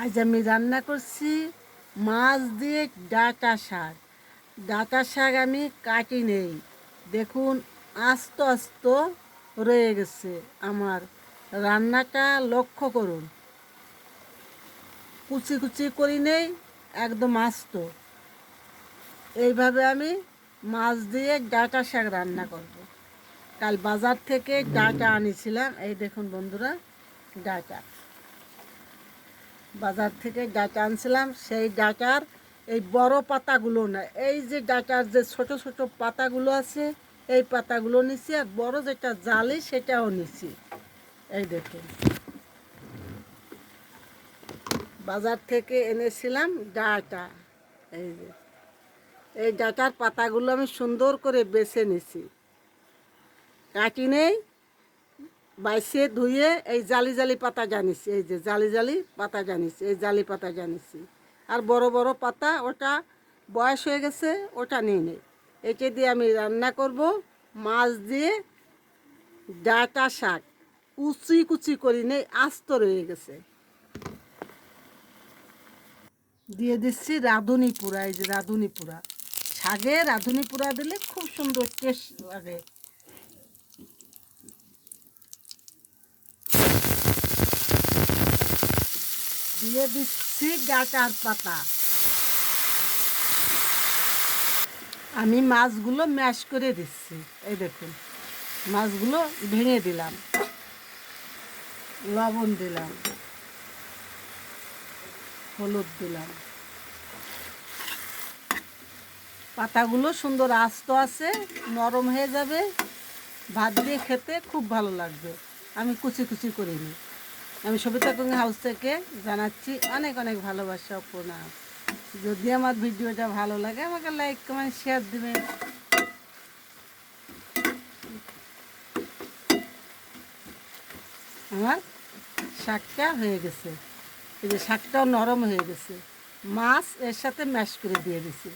আজ আমি রান্না করছি মাছ দিয়ে ডাঁটা শাক। ডাঁটা শাক আমি কাটি নেই, দেখুন আস্ত আস্ত রয়ে গেছে। আমার রান্নাটা লক্ষ্য করুন, কুচি কুচি করি নেই, একদম আস্ত। এইভাবে আমি মাছ দিয়ে ডাঁটা শাক রান্না করব। কাল বাজার থেকে ডাঁটা আনিছিলাম, এই দেখুন বন্ধুরা, ডাঁটা বাজার থেকে ডাঁটা আনছিলাম। সেই ডাঁটার এই বড় পাতাগুলো না, এই যে ডাঁটার যে ছোট ছোট পাতাগুলো আছে, এই পাতাগুলো নিছি, আর বড় যেটা জালি সেটাও নিছি। এই দেখুন, বাজার থেকে এনেছিলাম ডাঁটা। এই যে এই ডাঁটার পাতাগুলো আমি সুন্দর করে বেছে নিছি, কাটি নেই, বাইছে ধুয়ে এই জালি জালি পাতা জানিছি, এই যে জালি জালি পাতা জানিছি, এই জালি পাতা জানিছি। আর বড় বড় পাতা ওটা বয়স হয়ে গেছে, ওটা নিয়ে নেই। এটা দিয়ে আমি রান্না করব মাছ দিয়ে ডাঁটা শাক। কুচি কুচি করি নেই, আস্ত রয়ে গেছে। দিয়ে দিচ্ছি রাঁধুনি পোড়া, এই যে রাঁধুনি পোড়া। শাকে রাঁধুনি পোড়া দিলে খুব সুন্দর টেস্ট লাগে। দিয়ে দিচ্ছি ডাঁটার পাতা। আমি মাছগুলো ম্যাশ করে দিচ্ছি, এই দেখুন মাছগুলো ভেঙে দিলাম, লবণ দিলাম, হলুদ দিলাম। পাতাগুলো সুন্দর আস্ত আছে, নরম হয়ে যাবে, ভাত দিয়ে খেতে খুব ভালো লাগবে। আমি কুচি কুচি করিনি। আমি সবিতা কুকিং হাউস থেকে জানাচ্ছি অনেক অনেক ভালোবাসা, প্রণাম। যদি আমার ভিডিওটা ভালো লাগে আমাকে লাইক কমেন্ট শেয়ার দেবেন। আমার শাকটা হয়ে গেছে, এই যে শাকটাও নরম হয়ে গেছে। মাছ এর সাথে ম্যাশ করে দিয়ে দিছি।